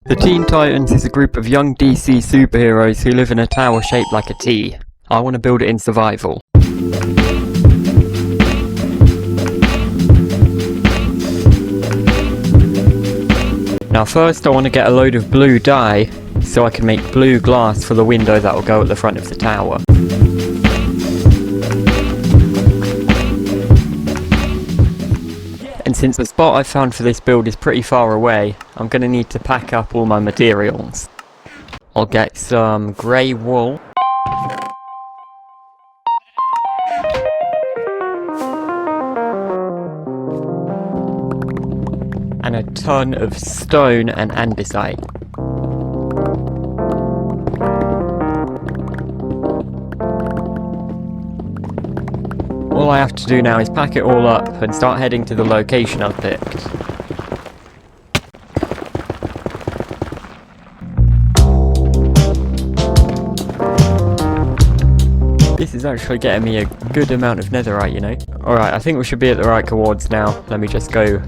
The Teen Titans is a group of young DC superheroes who live in a tower shaped like a T. I want to build it in survival. Now first I want to get a load of blue dye so I can make blue glass for the window that will go at the front of the tower. And since the spot I found for this build is pretty far away, I'm going to need to pack up all my materials. I'll get some grey wool. And a ton of stone and andesite. All I have to do now is pack it all up and start heading to the location I've picked. This is actually getting me a good amount of netherite, you know. Alright, I think we should be at the right coords now. Let me just go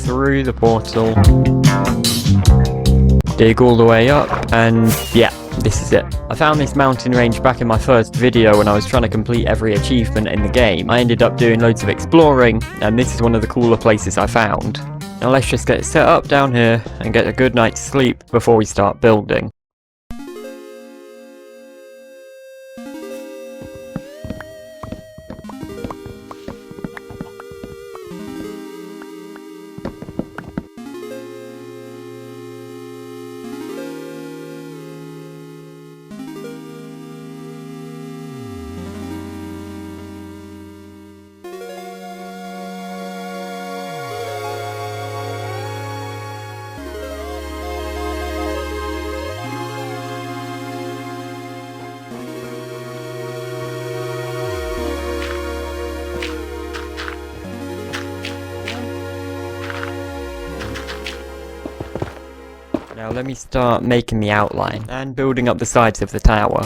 through the portal, dig all the way up, and yeah, this is it. I found this mountain range back in my first video when I was trying to complete every achievement in the game. I ended up doing loads of exploring, and this is one of the cooler places I found. Now let's just get set up down here and get a good night's sleep before we start building. Now let me start making the outline and building up the sides of the tower.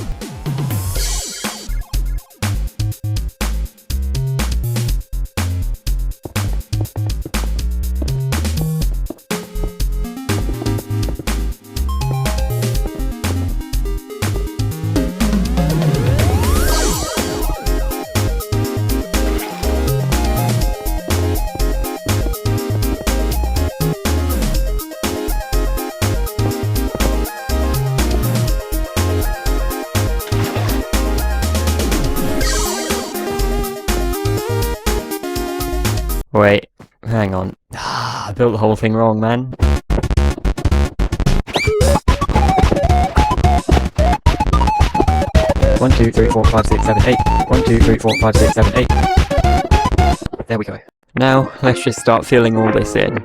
Wait, hang on. I built the whole thing wrong, man. One, two, three, four, five, six, seven, eight. 1, 2, 3, 4, 5, 6, 7, 8. There we go. Now, let's just start filling all this in.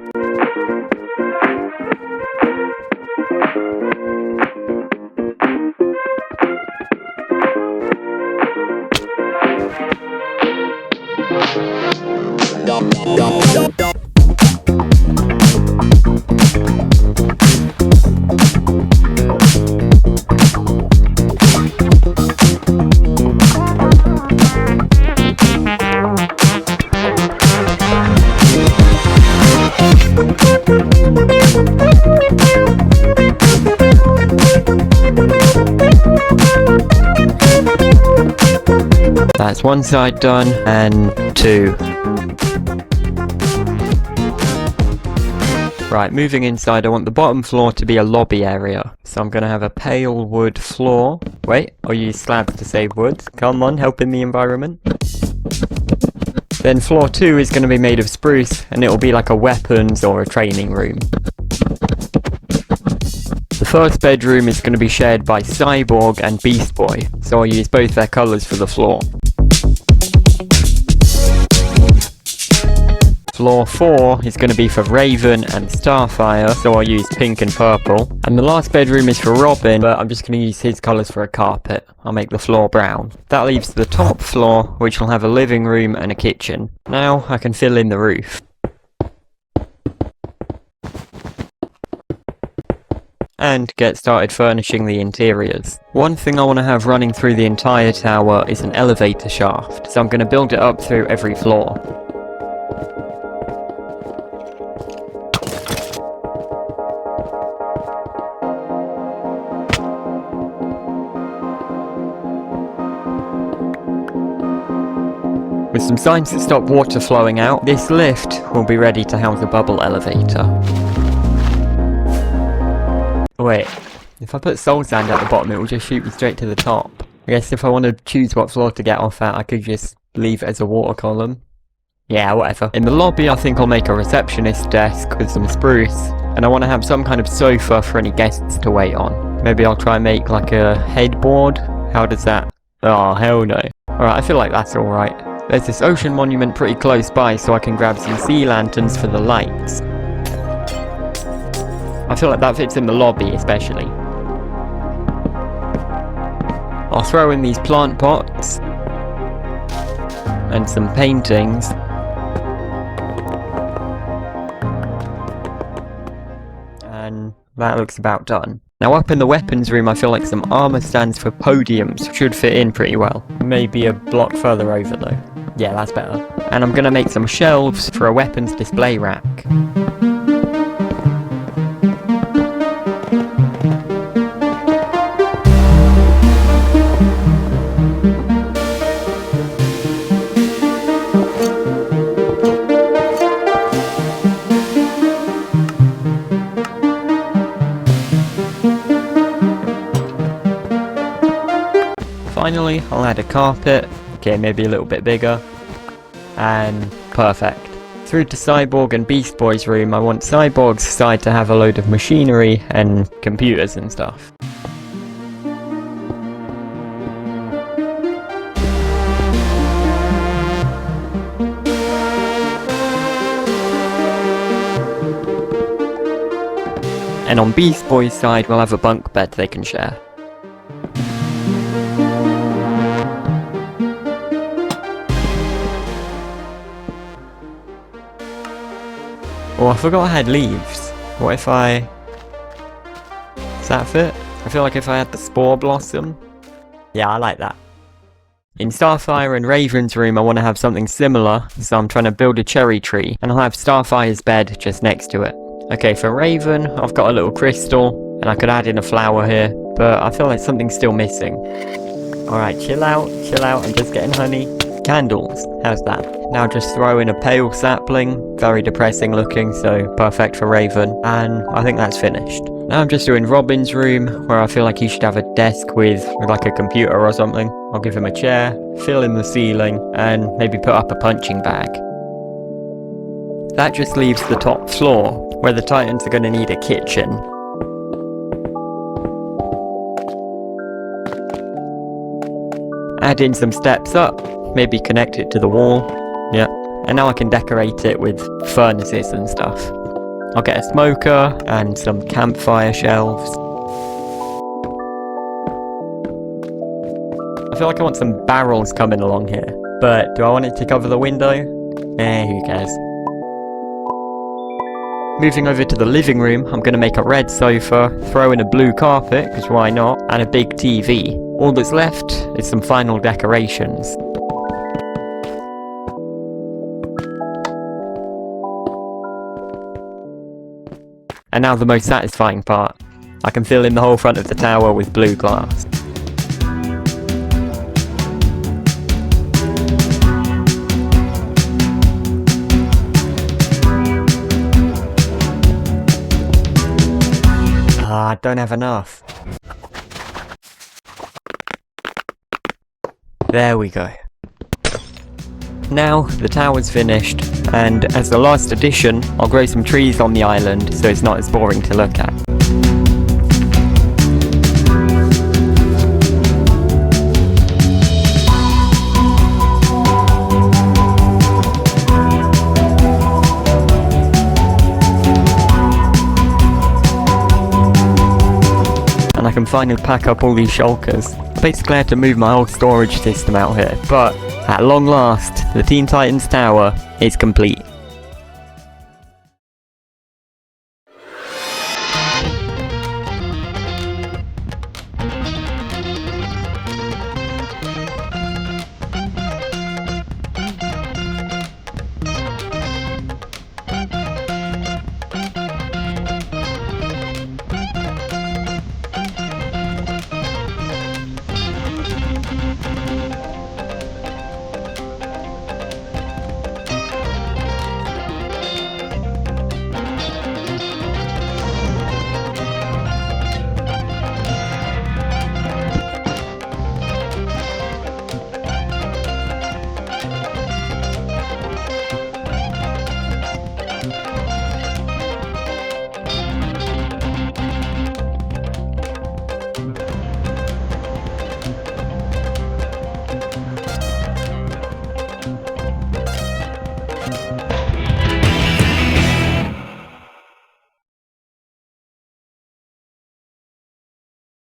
That's one side done, and two. Right, moving inside, I want the bottom floor to be a lobby area. So I'm going to have a pale wood floor. Wait, I'll use slabs to save wood. Come on, helping the environment. Then floor 2 is going to be made of spruce, and it'll be like a weapons or a training room. The first bedroom is going to be shared by Cyborg and Beast Boy, so I'll use both their colours for the floor. Floor 4 is going to be for Raven and Starfire, so I'll use pink and purple. And the last bedroom is for Robin, but I'm just going to use his colours for a carpet. I'll make the floor brown. That leaves the top floor, which will have a living room and a kitchen. Now I can fill in the roof. And get started furnishing the interiors. One thing I want to have running through the entire tower is an elevator shaft, so I'm going to build it up through every floor. some signs that stop water flowing out. This lift will be ready to house a bubble elevator. Wait, if I put soul sand at the bottom, it will just shoot me straight to the top. I guess if I want to choose what floor to get off at, I could just leave it as a water column. Yeah, whatever. In the lobby, I think I'll make a receptionist desk with some spruce, and I want to have some kind of sofa for any guests to wait on. Maybe I'll try and make like a headboard. How does that? Oh, hell no. Alright, I feel like that's alright. There's this ocean monument pretty close by, so I can grab some sea lanterns for the lights. I feel like that fits in the lobby especially. I'll throw in these plant pots and some paintings. And that looks about done. Now up in the weapons room, I feel like some armor stands for podiums should fit in pretty well. Maybe a block further over though. Yeah, that's better. And I'm gonna make some shelves for a weapons display rack. Finally, I'll add a carpet, okay, maybe a little bit bigger, and perfect. Through to Cyborg and Beast Boy's room, I want Cyborg's side to have a load of machinery and computers and stuff. And on Beast Boy's side, we'll have a bunk bed they can share. Oh, I forgot I had leaves. What if I... Does that fit? I feel like if I had the Spore Blossom... Yeah, I like that. In Starfire and Raven's room, I want to have something similar, so I'm trying to build a cherry tree, and I'll have Starfire's bed just next to it. Okay, for Raven, I've got a little crystal, and I could add in a flower here, but I feel like something's still missing. Alright, chill out, I'm just getting honey. Candles, how's that? Now just throw in a pale sapling, very depressing looking, so perfect for Raven, and I think that's finished. Now I'm just doing Robin's room, where I feel like he should have a desk with like a computer or something. I'll give him a chair, fill in the ceiling, and maybe put up a punching bag. That just leaves the top floor, where the Titans are going to need a kitchen. Add in some steps up. Maybe connect it to the wall. Yep. And now I can decorate it with furnaces and stuff. I'll get a smoker and some campfire shelves. I feel like I want some barrels coming along here. But do I want it to cover the window? Who cares? Moving over to the living room, I'm going to make a red sofa, throw in a blue carpet, because why not, and a big TV. All that's left is some final decorations. And now the most satisfying part. I can fill in the whole front of the tower with blue glass. I don't have enough. There we go. Now the tower's finished, and as the last addition, I'll grow some trees on the island so it's not as boring to look at. And I can finally pack up all these shulkers. Basically I had to move my whole storage system out here, but at long last, the Teen Titans Tower is complete.